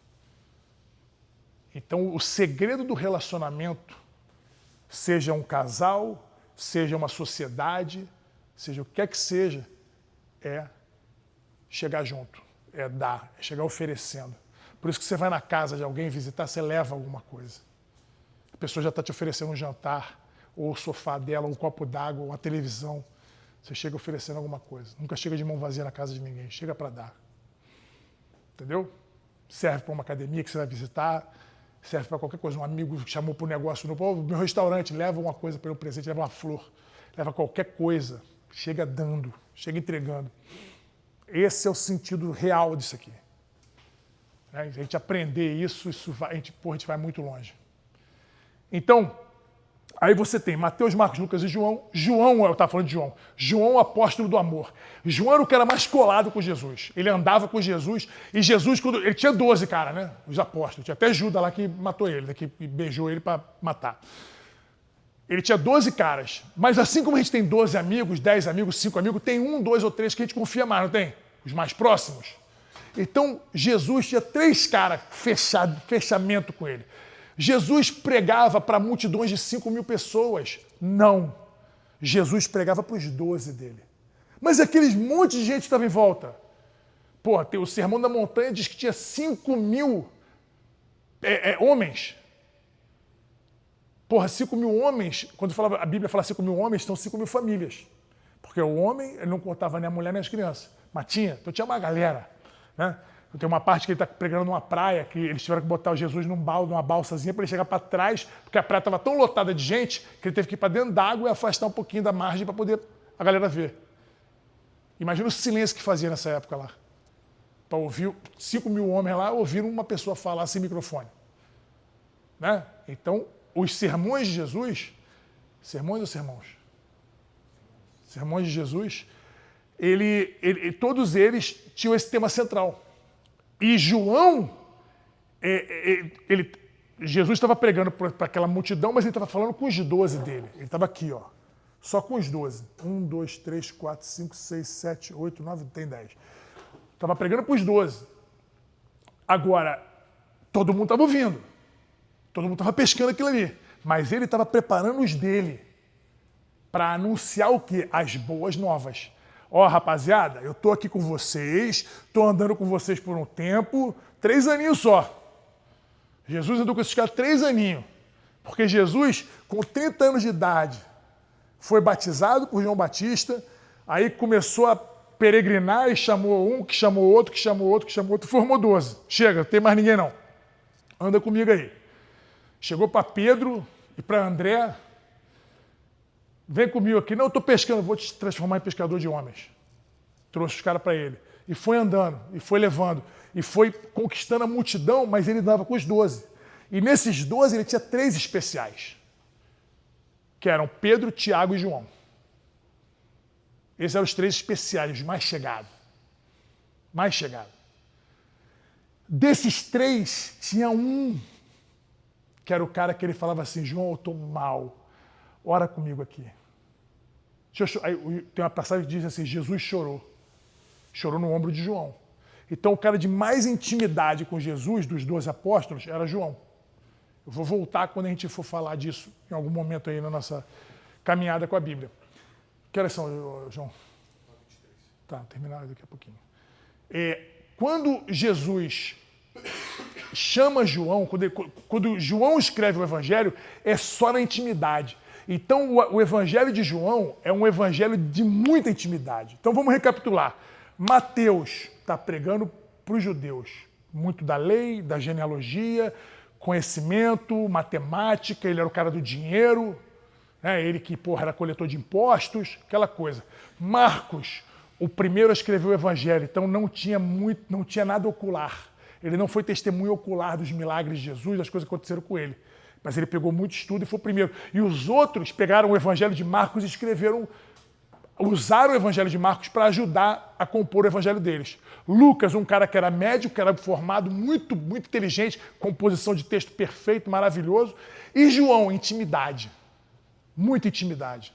Então, o segredo do relacionamento, seja um casal, seja uma sociedade, seja o que quer que seja, é chegar junto, é dar, é chegar oferecendo. Por isso que você vai na casa de alguém visitar, você leva alguma coisa. A pessoa já está te oferecendo um jantar, ou o sofá dela, ou um copo d'água, ou uma televisão. Você chega oferecendo alguma coisa. Nunca chega de mão vazia na casa de ninguém, chega para dar. Entendeu? Serve para uma academia que você vai visitar, serve para qualquer coisa. Um amigo chamou para o negócio no meu restaurante, leva uma coisa para um presente, leva uma flor, leva qualquer coisa. Chega dando, chega entregando. Esse é o sentido real disso aqui. A gente aprender isso vai, a gente vai muito longe. Então, aí você tem Mateus, Marcos, Lucas e João. Eu estava falando de João. João, o apóstolo do amor. João era o cara mais colado com Jesus. Ele andava com Jesus. E Jesus, ele tinha 12 caras, né? Os apóstolos. Tinha até Judas lá que matou ele, que beijou ele para matar. Ele tinha 12 caras. Mas assim como a gente tem 12 amigos, 10 amigos, 5 amigos, tem 1, 2 ou 3 que a gente confia mais, não tem? Os mais próximos. Então, Jesus tinha 3 caras fechamento com ele. Jesus pregava para multidões de 5.000 pessoas? Não. Jesus pregava para os 12 dele. Mas aqueles monte de gente que estava em volta. Pô, o Sermão da Montanha diz que tinha 5.000 homens. Porra, 5.000 homens, quando a Bíblia fala 5.000 homens, são 5.000 famílias. Porque o homem, ele não contava nem a mulher nem as crianças. Mas então tinha uma galera. Né? Tem uma parte que ele está pregando numa praia, que eles tiveram que botar o Jesus numa balsazinha para ele chegar para trás, porque a praia estava tão lotada de gente que ele teve que ir para dentro d'água e afastar um pouquinho da margem para poder a galera ver. Imagina o silêncio que fazia nessa época lá. Para ouvir 5.000 homens lá, ouviram uma pessoa falar sem microfone. Né? Então, os sermões de Jesus, sermões ou sermãos? Sermões de Jesus, todos eles tinham esse tema central. E João, Jesus estava pregando para aquela multidão, mas ele estava falando com os 12 dele. Ele estava aqui, ó, só com os 12. 1, 2, 3, 4, 5, 6, 7, 8, 9, tem 10. Estava pregando para os 12. Agora, todo mundo estava ouvindo. Todo mundo estava pescando aquilo ali. Mas ele estava preparando os dele para anunciar o quê? As boas novas. Ó, rapaziada, eu tô aqui com vocês, tô andando com vocês por um tempo, 3 aninhos só. Jesus andou com esses caras 3 aninhos. Porque Jesus, com 30 anos de idade, foi batizado por João Batista, aí começou a peregrinar e chamou um, que chamou outro, que chamou outro, que chamou outro, formou 12. Chega, não tem mais ninguém não. Anda comigo aí. Chegou para Pedro e para André. vem comigo aqui. Não, eu estou pescando, vou te transformar em pescador de homens. Trouxe os caras para ele. E foi andando, e foi levando, e foi conquistando a multidão, mas ele andava com os 12. E nesses 12 ele tinha 3 especiais, que eram Pedro, Tiago e João. Esses eram os 3 especiais, os mais chegados. Mais chegados. Desses 3, tinha um, que era o cara que ele falava assim, João, eu estou mal, ora comigo aqui. Aí, tem uma passagem que diz assim, Jesus chorou. Chorou no ombro de João. Então o cara de mais intimidade com Jesus, dos 12 apóstolos, era João. Eu vou voltar quando a gente for falar disso, em algum momento aí na nossa caminhada com a Bíblia. Que horas são, João? 23. Tá, terminar daqui a pouquinho. Quando Jesus chama João, quando João escreve o Evangelho, é só na intimidade. Então o Evangelho de João é um evangelho de muita intimidade. Então vamos recapitular. Mateus está pregando para os judeus muito da lei, da genealogia, conhecimento, matemática, ele era o cara do dinheiro, né? Ele que era coletor de impostos, aquela coisa. Marcos, o primeiro a escrever o Evangelho, então não tinha nada ocular. Ele não foi testemunho ocular dos milagres de Jesus, das coisas que aconteceram com ele. Mas ele pegou muito estudo e foi o primeiro. E os outros pegaram o Evangelho de Marcos e usaram o Evangelho de Marcos para ajudar a compor o Evangelho deles. Lucas, um cara que era médico, que era formado, muito, muito inteligente, composição de texto perfeito, maravilhoso. E João, intimidade. Muita intimidade.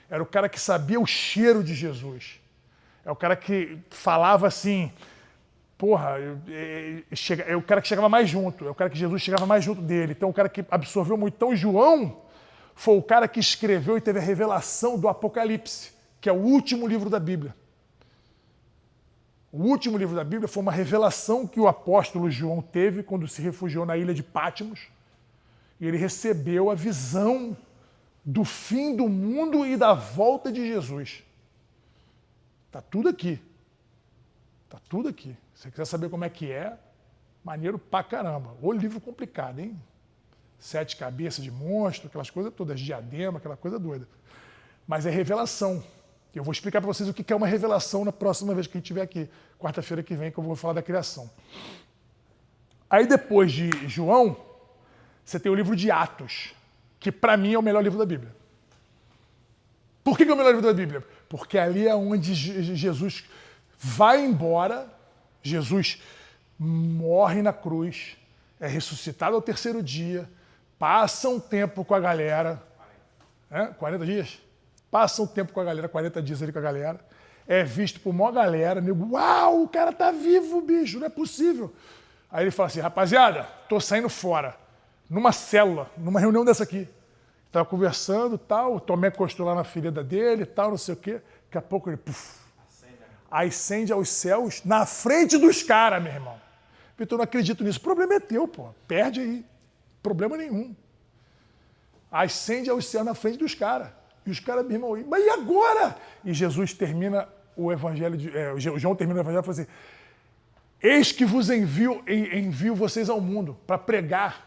Era o cara que sabia o cheiro de Jesus. É o cara que falava assim, é o cara que chegava mais junto, é o cara que Jesus chegava mais junto dele. Então, o cara que absorveu muito. Então, João foi o cara que escreveu e teve a revelação do Apocalipse, que é o último livro da Bíblia. O último livro da Bíblia foi uma revelação que o apóstolo João teve quando se refugiou na ilha de Pátimos. E ele recebeu a visão do fim do mundo e da volta de Jesus. Está tudo aqui. Está tudo aqui. Se você quiser saber como é que é, maneiro pra caramba. O livro complicado, hein? 7 cabeças de monstro, aquelas coisas todas, diadema, aquela coisa doida. Mas é revelação. Eu vou explicar para vocês o que é uma revelação na próxima vez que a gente estiver aqui, quarta-feira que vem, que eu vou falar da criação. Aí depois de João, você tem o livro de Atos, que para mim é o melhor livro da Bíblia. Por que é o melhor livro da Bíblia? Porque ali é onde Jesus vai embora, Jesus morre na cruz, é ressuscitado ao 3º dia, passa um tempo com a galera, 40 dias? Passa um tempo com a galera, 40 dias ali com a galera, é visto por uma galera, nego, uau, o cara tá vivo, bicho, não é possível. Aí ele fala assim, rapaziada, tô saindo fora, numa célula, numa reunião dessa aqui. Tava conversando, tal, o Tomé encostou lá na ferida dele, tal, não sei o quê. Daqui a pouco ele, acende aos céus na frente dos caras, meu irmão. Vitor, eu não acredito nisso. O problema é teu, pô. Perde aí. Problema nenhum. Ascende aos céus na frente dos caras. E os caras, meu irmão, mas e agora? E Jesus termina o evangelho, João termina o evangelho e fala assim, eis que vos envio vocês ao mundo para pregar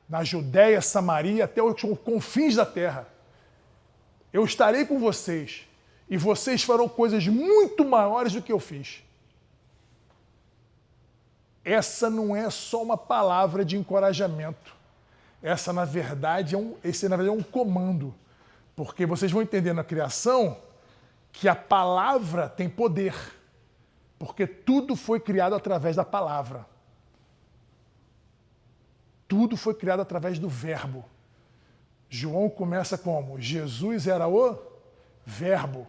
na Judéia, Samaria, até os confins da terra. Eu estarei com vocês e vocês farão coisas muito maiores do que eu fiz. Essa não é só uma palavra de encorajamento. Esse, na verdade, é um comando. Porque vocês vão entender na criação que a palavra tem poder. Porque tudo foi criado através da palavra. Tudo foi criado através do verbo. João começa como? Jesus era o verbo.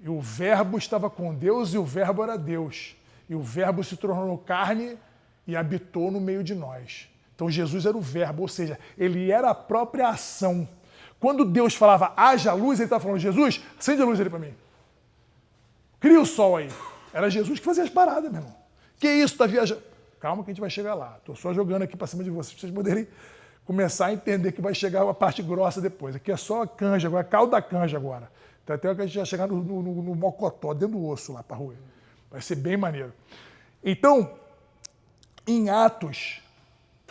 E o verbo estava com Deus e o verbo era Deus. E o verbo se tornou carne e habitou no meio de nós. Então Jesus era o verbo, ou seja, ele era a própria ação. Quando Deus falava, haja luz, ele estava falando, Jesus, acende a luz ali para mim. Cria o sol aí. Era Jesus que fazia as paradas, meu irmão. Que isso, tá viajando? Calma que a gente vai chegar lá. Estou só jogando aqui para cima de vocês, para vocês poderem começar a entender que vai chegar a parte grossa depois. Aqui é só a canja, agora, caldo da canja agora. Então até que a gente vai chegar no mocotó, dentro do osso lá para rua. Vai ser bem maneiro. Então, em Atos,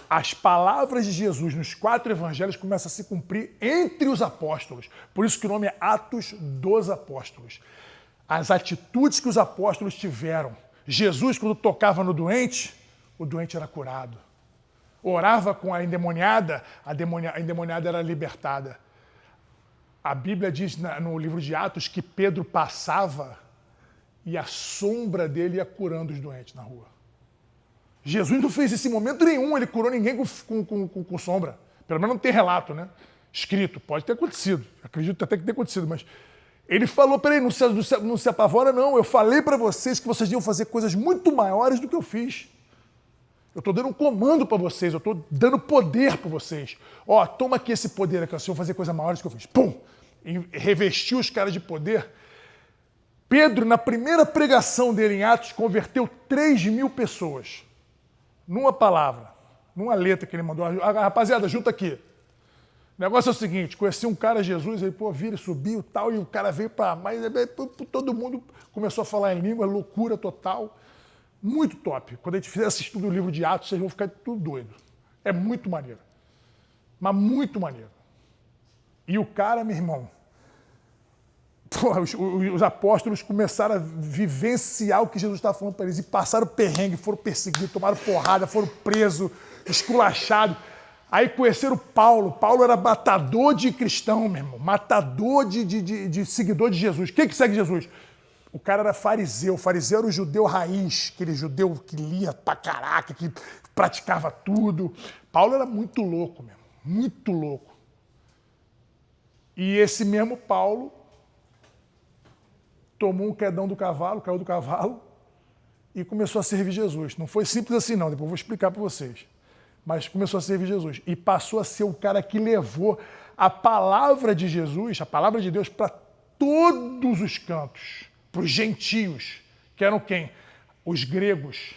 as palavras de Jesus nos 4 evangelhos começam a se cumprir entre os apóstolos. Por isso que o nome é Atos dos Apóstolos. As atitudes que os apóstolos tiveram. Jesus, quando tocava no doente, o doente era curado. Orava com a endemoniada era libertada. A Bíblia diz no livro de Atos que Pedro passava e a sombra dele ia curando os doentes na rua. Jesus não fez isso em momento nenhum, ele curou ninguém com sombra. Pelo menos não tem relato, né? Escrito, pode ter acontecido. Acredito até que tenha acontecido, mas ele falou, peraí, não se apavora não, eu falei para vocês que vocês iam fazer coisas muito maiores do que eu fiz. Eu estou dando um comando para vocês, eu estou dando poder para vocês. Ó, toma aqui esse poder aqui, vocês vão fazer coisas maiores do que eu fiz. Pum! E revestiu os caras de poder. Pedro, na primeira pregação dele em Atos, converteu 3.000 pessoas. Numa palavra, numa letra que ele mandou. Rapaziada, junta aqui. O negócio é o seguinte, conheci um cara, Jesus, ele, vira e subiu e tal, e o cara veio para... Mas todo mundo começou a falar em língua, loucura total. Muito top. Quando a gente fizer esse estudo do livro de Atos, vocês vão ficar tudo doido. É muito maneiro. Mas muito maneiro. E o cara, meu irmão, os apóstolos começaram a vivenciar o que Jesus estava falando para eles. E passaram perrengue, foram perseguidos, tomaram porrada, foram presos, esculachados. Aí conheceram Paulo. Paulo era matador de cristão, meu irmão. Matador de seguidor de Jesus. Quem que segue Jesus? O cara era fariseu. O fariseu era o judeu raiz. Aquele judeu que lia pra caraca, que praticava tudo. Paulo era muito louco, meu irmão. Muito louco. E esse mesmo Paulo tomou um quedão do cavalo, caiu do cavalo e começou a servir Jesus. Não foi simples assim não, depois eu vou explicar para vocês. Mas começou a servir Jesus e passou a ser o cara que levou a palavra de Jesus, a palavra de Deus, para todos os cantos, para os gentios, que eram quem? Os gregos.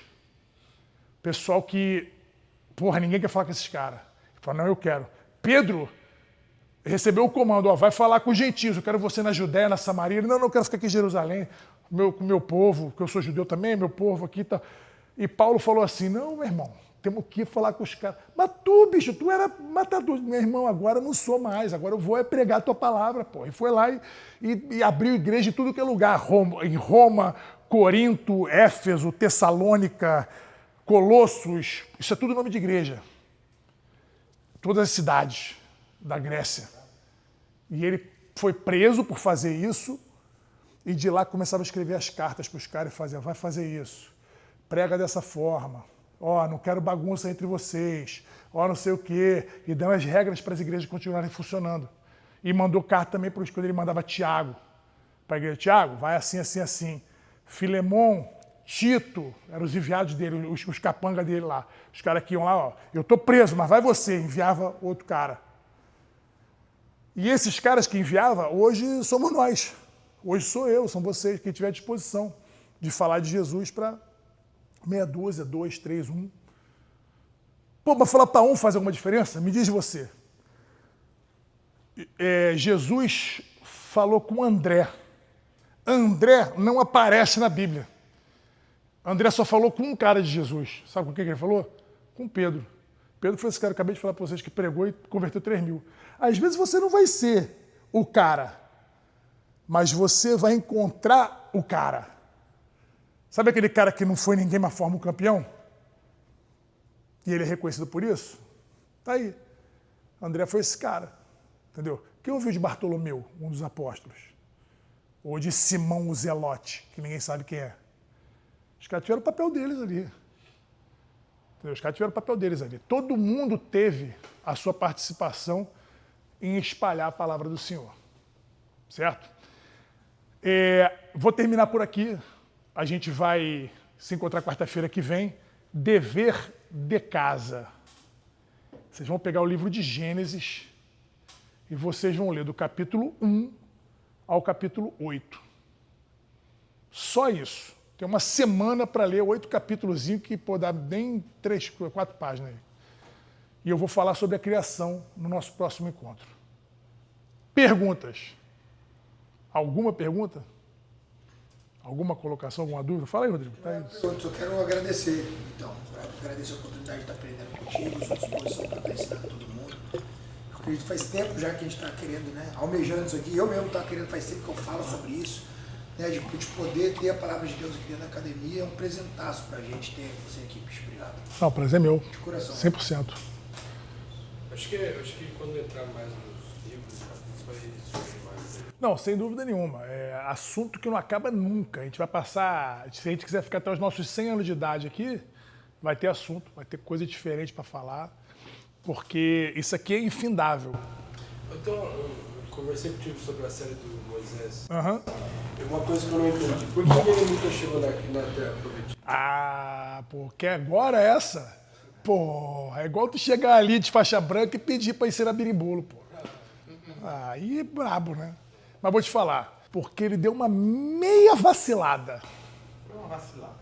Pessoal que, ninguém quer falar com esses caras. Ele falou, não, eu quero. Pedro recebeu o comando, vai falar com os gentios, eu quero você na Judéia, na Samaria. Ele, não, eu quero ficar aqui em Jerusalém, com o meu povo, que eu sou judeu também, meu povo aqui e tal. E Paulo falou assim, não, meu irmão, temos que ir falar com os caras. Mas tu, bicho, tu era matador. Meu irmão, agora eu não sou mais, agora eu vou pregar a tua palavra, pô. E foi lá e abriu igreja em tudo que é lugar. Em Roma, Corinto, Éfeso, Tessalônica, Colossos, isso é tudo nome de igreja. Todas as cidades da Grécia. E ele foi preso por fazer isso e de lá começava a escrever as cartas para os caras e fazia, vai fazer isso, prega dessa forma, não quero bagunça entre vocês, não sei o quê, e dando as regras para as igrejas continuarem funcionando. E mandou carta também para os quando ele mandava Tiago, para a igreja, Tiago, vai assim, assim, assim. Filemon, Tito, eram os enviados dele, os capangas dele lá. Os caras que iam lá, eu estou preso, mas vai você, enviava outro cara. E esses caras que enviava, hoje somos nós. Hoje sou eu, são vocês, quem tiver disposição de falar de Jesus para meia dúzia, 2, 3, 1. Mas falar para um faz alguma diferença? Me diz você. Jesus falou com André. André não aparece na Bíblia. André só falou com um cara de Jesus. Sabe com quem que ele falou? Com Pedro. Pedro foi esse cara que eu acabei de falar para vocês que pregou e converteu 3.000. Às vezes você não vai ser o cara, mas você vai encontrar o cara. Sabe aquele cara que não foi ninguém, mas forma um campeão? E ele é reconhecido por isso? Tá aí. André foi esse cara. Entendeu? Quem ouviu de Bartolomeu, um dos apóstolos? Ou de Simão o Zelote, que ninguém sabe quem é? Os caras tiveram o papel deles ali. Os caras tiveram o papel deles ali. Todo mundo teve a sua participação em espalhar a palavra do Senhor. Certo? Vou terminar por aqui. A gente vai se encontrar quarta-feira que vem. Dever de casa. Vocês vão pegar o livro de Gênesis e vocês vão ler do capítulo 1 ao capítulo 8. Só isso. Tem uma semana para ler 8 capítulos que dá bem 3, 4 páginas aí. E eu vou falar sobre a criação no nosso próximo encontro. Perguntas? Alguma pergunta? Alguma colocação, alguma dúvida? Fala aí, Rodrigo. Tá aí. Eu só quero agradecer, então, agradecer a oportunidade de estar aprendendo contigo, sua disposição para estar ensinando todo mundo. Eu acredito que faz tempo já que a gente está querendo, né, almejando isso aqui. Eu mesmo estava querendo, faz tempo que eu falo sobre isso, né, de poder ter a palavra de Deus aqui dentro da academia. É um presentaço para a gente ter você aqui, bicho. Obrigado. Não, o prazer é meu. De coração. 100%. Acho que quando entrar mais nos livros, isso vai surgir mais. Não, sem dúvida nenhuma. É assunto que não acaba nunca. A gente vai passar, se a gente quiser ficar até os nossos 100 anos de idade aqui, vai ter assunto, vai ter coisa diferente para falar, porque isso aqui é infindável. Então, eu conversei contigo sobre a série do Moisés. Aham. E uma coisa que eu não entendi, por que ele nunca chegou na Terra Prometida? Ah, porque agora essa, pô, é igual tu chegar ali de faixa branca e pedir pra ensinar birimbolo, pô. Aí é brabo, né? Mas vou te falar, porque ele deu uma meia vacilada. Foi uma vacilada.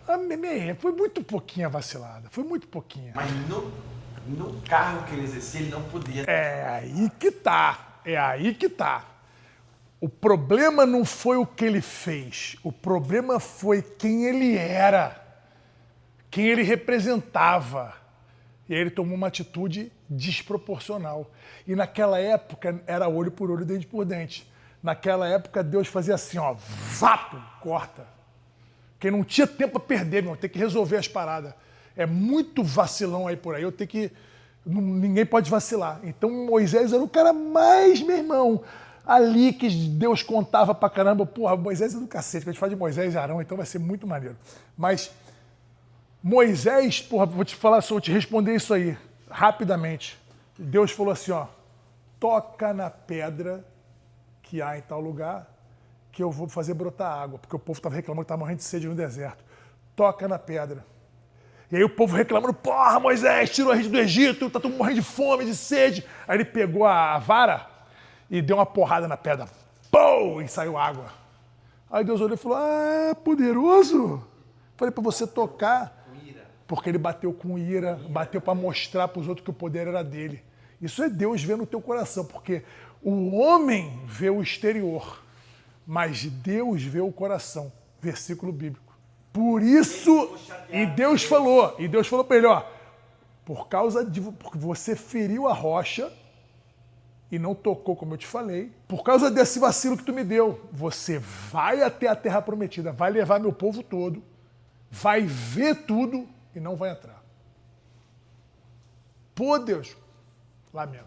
Foi muito pouquinha vacilada, foi muito pouquinha. Mas no cargo que ele exercia, ele não podia. É aí que tá, é aí que tá. O problema não foi o que ele fez, o problema foi quem ele era, quem ele representava. E aí ele tomou uma atitude desproporcional. E naquela época era olho por olho, dente por dente. Naquela época Deus fazia assim, ó, vapo, corta. Porque não tinha tempo para perder, meu, tem que resolver as paradas. É muito vacilão aí por aí, eu tenho que... Ninguém pode vacilar. Então Moisés era o cara mais, meu irmão, ali que Deus contava pra caramba. Porra, Moisés é do cacete, que a gente fala de Moisés e Arão, então vai ser muito maneiro. Mas Moisés, porra, vou te falar, vou te responder isso aí, rapidamente. Deus falou assim, ó, toca na pedra que há em tal lugar, que eu vou fazer brotar água, porque o povo estava reclamando que estava morrendo de sede no deserto. Toca na pedra. E aí o povo reclamando, porra, Moisés, tirou a gente do Egito, tá todo mundo morrendo de fome, de sede. Aí ele pegou a vara e deu uma porrada na pedra. Pum! E saiu água. Aí Deus olhou e falou, ah, poderoso. Falei para você tocar. Porque ele bateu com ira, bateu para mostrar para os outros que o poder era dele. Isso é Deus vendo o teu coração, porque o homem vê o exterior, mas Deus vê o coração. Versículo bíblico. Por isso, e Deus falou para ele, ó, porque você feriu a rocha e não tocou, como eu te falei, por causa desse vacilo que tu me deu, você vai até a terra prometida, vai levar meu povo todo, vai ver tudo e não vai entrar. Pô, Deus, lamento.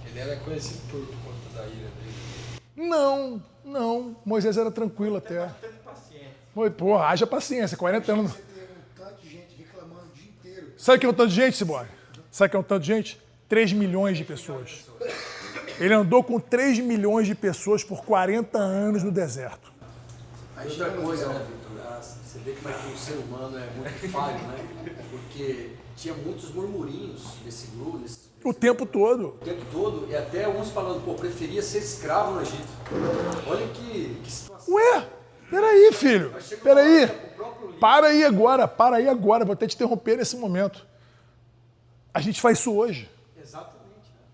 Ele era conhecido por conta da ira dele. Não. Moisés era tranquilo até. Bastante paciente. Porra, haja paciência, 40 anos. Você tem um tanto de gente reclamando o dia inteiro. Sabe o que é um tanto de gente, Cibora? Sabe o que é um tanto de gente? 3 milhões de pessoas. Ele andou com 3 milhões de pessoas por 40 anos no deserto. Outra coisa, né, Victor? Você vê como é que o ser humano é muito falho, né? Porque tinha muitos murmurinhos nesse grupo, O tempo todo. o tempo todo, e até uns falando, pô, preferia ser escravo no Egito. Olha que situação. Ué, peraí, filho. Peraí. O próprio livro. Para aí agora. Vou até te interromper nesse momento. A gente faz isso hoje. Exatamente. Né?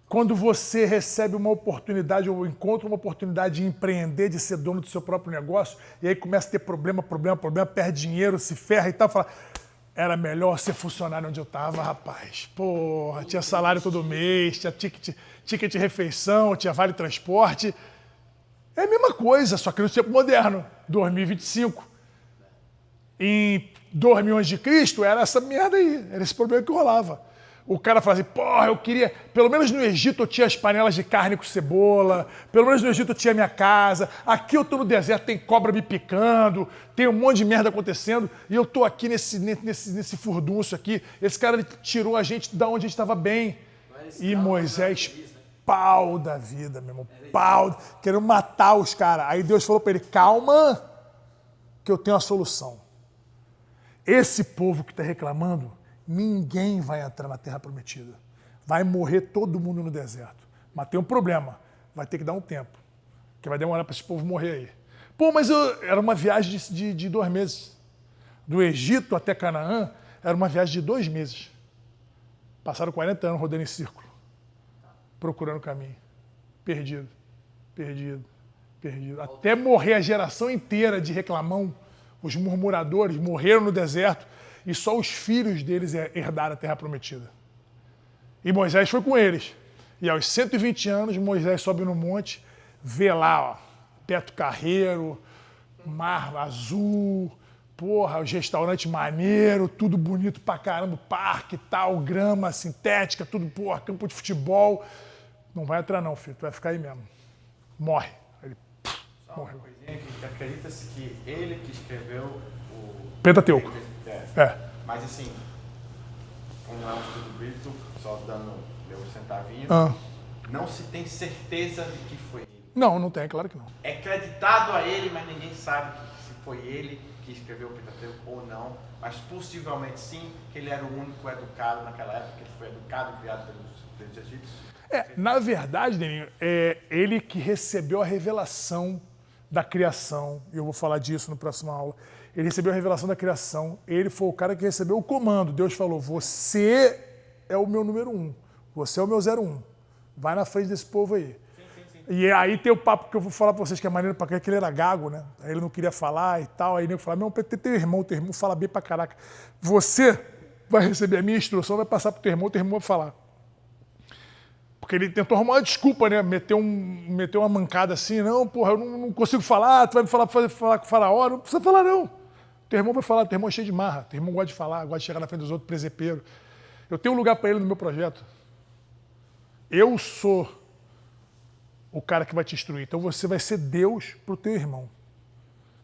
Quando você recebe uma oportunidade ou encontra uma oportunidade de empreender, de ser dono do seu próprio negócio, e aí começa a ter problema, perde dinheiro, se ferra e tal, fala, era melhor ser funcionário onde eu estava, rapaz. Porra, tinha salário todo mês, tinha ticket de refeição, tinha vale transporte. É a mesma coisa, só que no tempo moderno, 2025. Em 2000 a.C., era essa merda aí, era esse problema que rolava. O cara fala assim, porra, eu queria... Pelo menos no Egito eu tinha as panelas de carne com cebola, pelo menos no Egito eu tinha minha casa, aqui eu tô no deserto, tem cobra me picando, tem um monte de merda acontecendo, e eu tô aqui nesse furdunço aqui. Esse cara tirou a gente da onde a gente estava bem. E Moisés, pau da vida, meu irmão, pau, querendo matar os caras. Aí Deus falou para ele, calma, que eu tenho a solução. Esse povo que está reclamando, ninguém vai entrar na Terra Prometida. Vai morrer todo mundo no deserto. Mas tem um problema, vai ter que dar um tempo, que vai demorar para esse povo morrer aí. Pô, mas era uma viagem de 2 meses. Do Egito até Canaã, era uma viagem de 2 meses. Passaram 40 anos rodando em círculo, procurando o caminho. Perdido. perdido. Até morrer a geração inteira de reclamão, os murmuradores morreram no deserto e só os filhos deles herdaram a terra prometida. E Moisés foi com eles. E aos 120 anos, Moisés sobe no monte, vê lá, ó, Beto Carreiro, mar azul, porra, os restaurantes maneiros, tudo bonito pra caramba, parque e tal, grama sintética, tudo, porra, campo de futebol. Não vai entrar não, filho, tu vai ficar aí mesmo. Morre. Ele morreu. Uma coisinha que acredita-se que ele que escreveu o... Pentateuco. É. Mas assim, como é um estudo bíblico, só dando meu centavinho, não se tem certeza de que foi ele. Não tem, claro que não. É creditado a ele, mas ninguém sabe se foi ele que escreveu o Pentateuco ou não. Mas possivelmente sim, que ele era o único educado naquela época, que ele foi educado e criado pelos egípcios. Na verdade, Deninho, é ele que recebeu a revelação da criação, e eu vou falar disso na próxima aula. Ele recebeu a revelação da criação, ele foi o cara que recebeu o comando. Deus falou, você é o meu número 1, você é o meu 01, vai na frente desse povo aí. E aí tem o papo que eu vou falar pra vocês, que é maneiro pra cá, que ele era gago, né? Aí ele não queria falar e tal, aí ele falava, não, teu irmão fala bem pra caraca. Você vai receber a minha instrução, vai passar pro teu irmão vai falar. Porque ele tentou arrumar uma desculpa, né? Meteu uma mancada assim, não, porra, eu não consigo falar, tu vai me falar com o faraó, não precisa falar não. Teu irmão vai falar, teu irmão é cheio de marra, teu irmão gosta de falar, gosta de chegar na frente dos outros, presepeiro. Eu tenho um lugar pra ele no meu projeto. Eu sou o cara que vai te instruir. Então você vai ser Deus pro teu irmão.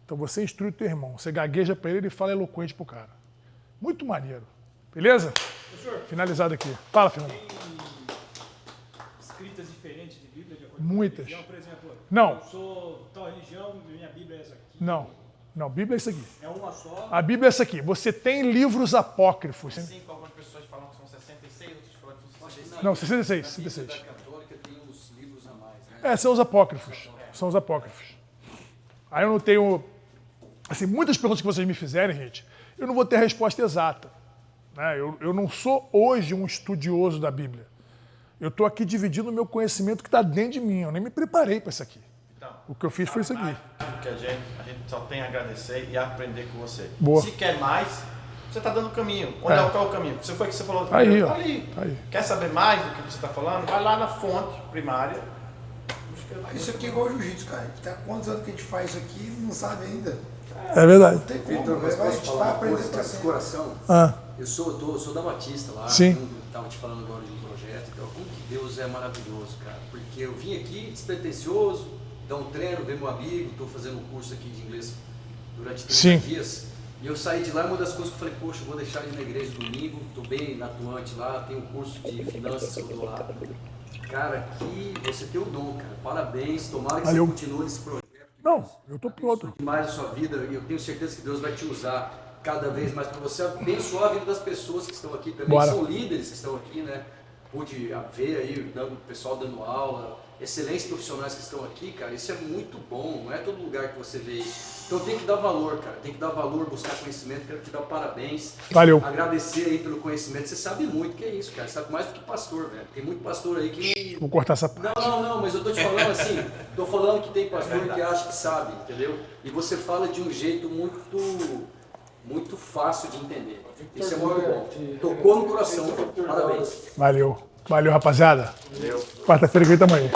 Então você instrui o teu irmão. Você gagueja pra ele e ele fala eloquente pro cara. Muito maneiro. Beleza? Professor, finalizado aqui. Fala, Fernando. escritas diferentes de Bíblia de acordo Muitas. com a religião, por exemplo? Não. Eu sou tal religião, minha Bíblia é essa aqui. Não, Bíblia é isso aqui. É uma só. A Bíblia é essa aqui. Você tem livros apócrifos. Sim, algumas pessoas falam que são 66, outras falam que são 66. Não, 66. Na 66. Bíblia católica tem uns livros a mais, né? São os apócrifos. São os apócrifos. Aí eu não tenho... Assim, muitas perguntas que vocês me fizerem, gente, eu não vou ter a resposta exata. Né? Eu não sou hoje um estudioso da Bíblia. Eu estou aqui dividindo o meu conhecimento que está dentro de mim. Eu nem me preparei para isso aqui. Então, O que eu fiz foi isso aqui. que a gente só tem a agradecer e aprender com você. Boa. Se quer mais, você está dando o caminho. Qual é o caminho? Você foi que você falou. Aí, ó. Tá ali. Aí. Quer saber mais do que você está falando? Vai lá na fonte primária. Isso aqui é igual jiu-jitsu, cara. Tá quantos anos que a gente faz isso aqui e não sabe ainda. É verdade. Não tem como, Vitor, mas vai, a posso gente falar vai uma aprender coisa pra de sempre. coração? Ah, Eu sou da Batista lá, Sim. estava te falando agora de um projeto, então como que Deus é maravilhoso, cara. Porque eu vim aqui despretensioso, dar um treino, ver meu amigo, estou fazendo um curso aqui de inglês durante 30 Sim. dias. E eu saí de lá, uma das coisas que eu falei, poxa, eu vou deixar de ir na igreja domingo, estou bem atuante lá, tenho um curso de finanças que eu dou lá. Cara, aqui você tem o dom, cara. Parabéns, tomara que Valeu. você continue nesse projeto. não, eu tô pronto. Mais a sua vida, e eu tenho certeza que Deus vai te usar cada vez mais para você abençoar a vida das pessoas que estão aqui também, Bora. são líderes que estão aqui, né? Pude ver aí o pessoal dando aula, excelentes profissionais que estão aqui, cara, isso é muito bom, não é todo lugar que você vê isso. Então tem que dar valor, cara, tem que dar valor, buscar conhecimento, quero te dar parabéns. Valeu. Agradecer aí pelo conhecimento, você sabe muito que é isso, cara, sabe mais do que pastor, velho. Tem muito pastor aí que Vou cortar essa parte. não, mas eu tô te falando assim, tô falando que tem pastor que acha que sabe, entendeu? E você fala de um jeito muito fácil de entender. Isso é muito bom. Tocou no coração, parabéns. Valeu, rapaziada. Quarta-feira que vem tamo aí.